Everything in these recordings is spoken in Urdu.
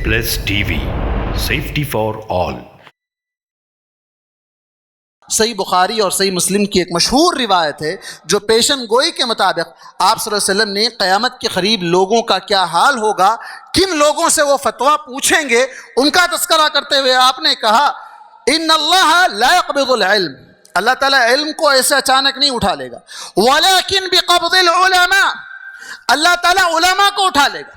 TV, safety for all. صحیح بخاری اور صحیح مسلم کی ایک مشہور روایت ہے جو پیشن گوئی کے مطابق آپ صلی اللہ علیہ وسلم نے قیامت کے قریب لوگوں کا کیا حال ہوگا، کن لوگوں سے وہ فتویٰ پوچھیں گے، ان کا تذکرہ کرتے ہوئے آپ نے کہا ان اللہ لا يقبض العلم، اللہ تعالیٰ علم کو ایسے اچانک نہیں اٹھا لے گا، ولیکن بقبض العلماء، اللہ تعالیٰ علماء کو اٹھا لے گا،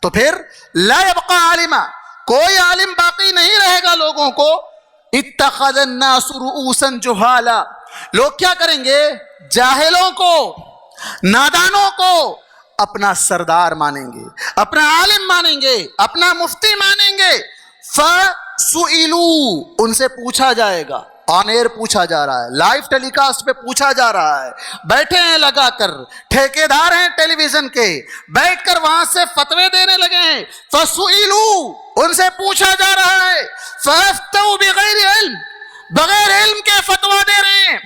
تو پھر لا يبقى عالما، کوئی عالم باقی نہیں رہے گا لوگوں کو، اتخذ الناس رؤوسا جہالا، لوگ کیا کریں گے، جاہلوں کو، نادانوں کو اپنا سردار مانیں گے، اپنا عالم مانیں گے، اپنا مفتی مانیں گے، فَسُئِلُوا، ان سے پوچھا جائے گا، آن ایئر پوچھا جا رہا ہے، لائیو ٹیلی کاسٹ پہ پوچھا جا رہا ہے، بیٹھے ہیں لگا کر، ٹھیکیدار ہیں ٹیلی ویژن کے، بیٹھ کر وہاں سے فتوے دینے لگے ہیں، فَسُئِلُوا، ان سے پوچھا جا رہا ہے، فَأَفْتَوْا بِغَيْرِ عِلْمٍ، بغیر علم کے فتویٰ دے رہے ہیں۔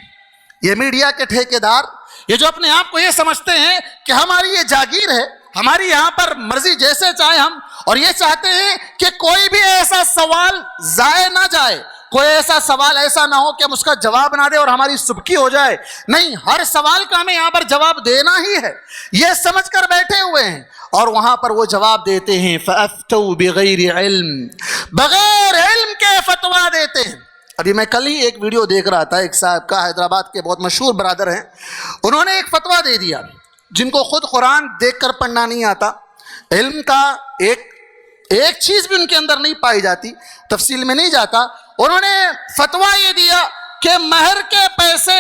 یہ میڈیا کے ٹھیکیدار، یہ جو اپنے آپ کو یہ سمجھتے ہیں کہ ہماری یہ جاگیر ہے، ہماری یہاں پر مرضی جیسے چاہے ہم، اور یہ چاہتے ہیں کہ کوئی بھی ایسا سوال ضائع نہ جائے، کوئی ایسا سوال ایسا نہ ہو کہ ہم اس کا جواب نہ دیں اور ہماری سبکی ہو جائے، نہیں، ہر سوال کا ہمیں یہاں پر جواب دینا ہی ہے، یہ سمجھ کر بیٹھے ہوئے ہیں، اور وہاں پر وہ جواب دیتے ہیں فَأَفْتَوْا بِغَيْرِ عِلْمٍ، بغیر علم کے فتویٰ دیتے ہیں۔ ابھی میں کل ہی ایک ویڈیو دیکھ رہا تھا، ایک صاحب کا، حیدرآباد کے بہت مشہور برادر ہیں، انہوں نے ایک فتویٰ دے دیا، جن کو خود قرآن دیکھ کر پڑھنا نہیں آتا، علم کا ایک چیز بھی ان کے اندر نہیں پائی جاتی، تفصیل میں نہیں جاتا، انہوں نے فتویٰ یہ دیا کہ مہر کے پیسے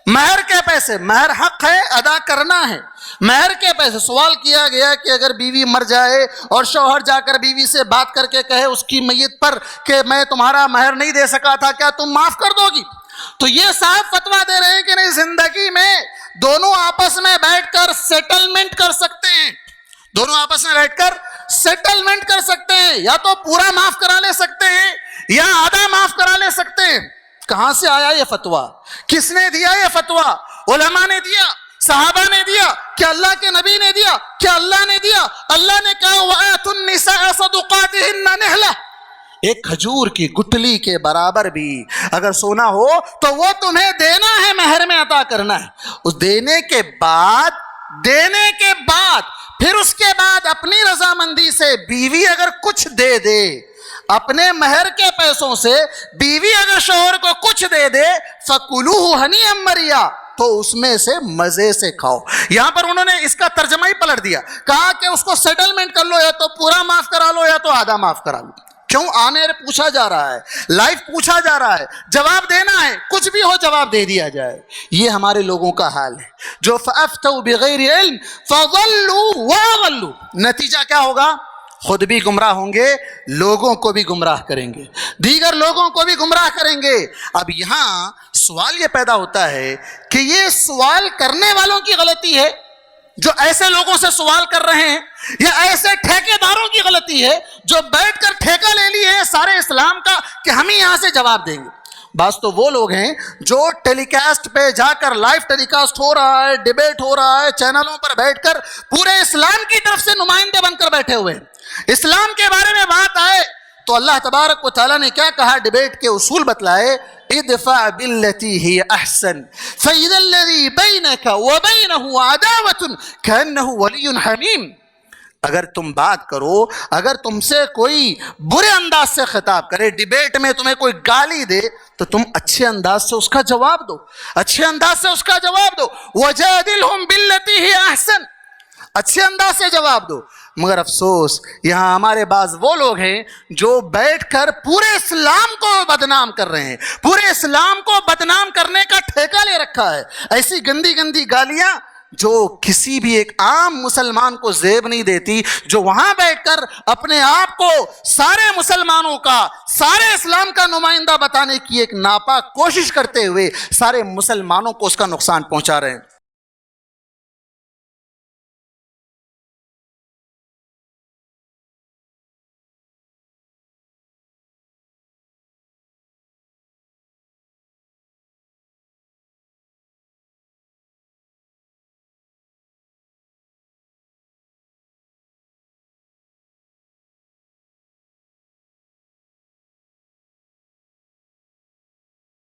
مہر حق ہے، ادا کرنا ہے، مہر کے پیسے، سوال کیا گیا کہ اگر بیوی مر جائے اور شوہر جا کر بیوی سے بات کر کے کہے اس کی میت پر کہ میں تمہارا مہر نہیں دے سکا تھا، کیا تم معاف کر دو گی؟ تو یہ صاحب فتویٰ دے رہے ہیں کہ نہیں، زندگی میں دونوں آپس میں بیٹھ کر سیٹلمنٹ کر سکتے ہیں، دونوں آپس میں بیٹھ کر سیٹلمنٹ کر سکتے ہیں، یا تو پورا معاف کرا لے سکتے ہیں یا آدھا معاف کرا لے سکتے ہیں۔ کہاں سے آیا یہ فتویٰ؟ کس نے دیا یہ فتویٰ؟ علماء نے دیا، صحابہ نے دیا، کیا اللہ کے نبی نے دیا، کیا اللہ نے دیا؟ اللہ نے کہا وَآتُوا النِّسَاءَ صَدُقَاتِهِنَّ نِحْلَةً، ایک کھجور کی گٹلی کے برابر بھی اگر سونا ہو تو وہ تمہیں دینا ہے، مہر میں عطا کرنا ہے، اس دینے کے بعد پھر اس کے بعد اپنی رضامندی سے بیوی اگر کچھ دے دے، اپنے مہر کے پیسوں سے بیوی اگر شوہر کو کچھ دے دے، فَكُلُوهُ هَنِيئًا مَرِيًّا، تو اس میں سے مزے سے کھاؤ۔ یہاں پر انہوں نے اس کا ترجمہ ہی پلٹ دیا، کہا کہ اس کو سیٹلمنٹ کر لو، یا تو پورا معاف کرا لو یا تو آدھا معاف کرا لو۔ کیوں؟ آنے پوچھا جا رہا ہے، لائف پوچھا جا رہا ہے، جواب دینا ہے، کچھ بھی ہو جواب دے دیا جائے۔ یہ ہمارے لوگوں کا حال ہے جو فَأَفْتَوْا بِغَيْرِ عِلْمٍ فَضَلُّوا وَأَضَلُّوا، نتیجہ کیا ہوگا؟ خود بھی گمراہ ہوں گے، لوگوں کو بھی گمراہ کریں گے، دیگر لوگوں کو بھی گمراہ کریں گے۔ اب یہاں سوال یہ پیدا ہوتا ہے کہ یہ سوال کرنے والوں کی غلطی ہے جو ایسے لوگوں سے سوال کر رہے ہیں، یا ایسے ٹھیکیداروں کی غلطی ہے جو بیٹھ کر ٹھیکہ لے لیے ہیں سارے اسلام کا کہ ہم ہی یہاں سے جواب دیں گے؟ بعض تو وہ لوگ ہیں جو ٹیلی کاسٹ پہ جا کر، لائیو ٹیلی کاسٹ ہو رہا ہے، ڈیبیٹ ہو رہا ہے، چینلوں پر بیٹھ کر پورے اسلام کی طرف سے نمائندے بن کر بیٹھے ہوئے ہیں۔ اسلام کے بارے میں بات آئے تو اللہ تبارک و تعالیٰ نے کیا کہا، ڈیبیٹ کے اصول بتلائے، ادفع باللتی ہی احسن فاذا الذی بینک وبینہ عداوۃ کانہ ولی حمیم، اگر تم بات کرو، اگر تم سے کوئی برے انداز سے خطاب کرے، ڈیبیٹ میں تمہیں کوئی گالی دے، تو تم اچھے انداز سے اس کا جواب دو، اچھے انداز سے اس کا جواب دو، وجادلہم باللتی ہی احسن، اچھے انداز سے جواب دو۔ مگر افسوس یہاں ہمارے بعض وہ لوگ ہیں جو بیٹھ کر پورے اسلام کو بدنام کر رہے ہیں، پورے اسلام کو بدنام کرنے کا ٹھیکہ لے رکھا ہے، ایسی گندی گندی گالیاں جو کسی بھی ایک عام مسلمان کو زیب نہیں دیتی، جو وہاں بیٹھ کر اپنے آپ کو سارے مسلمانوں کا، سارے اسلام کا نمائندہ بتانے کی ایک ناپاک کوشش کرتے ہوئے سارے مسلمانوں کو اس کا نقصان پہنچا رہے ہیں۔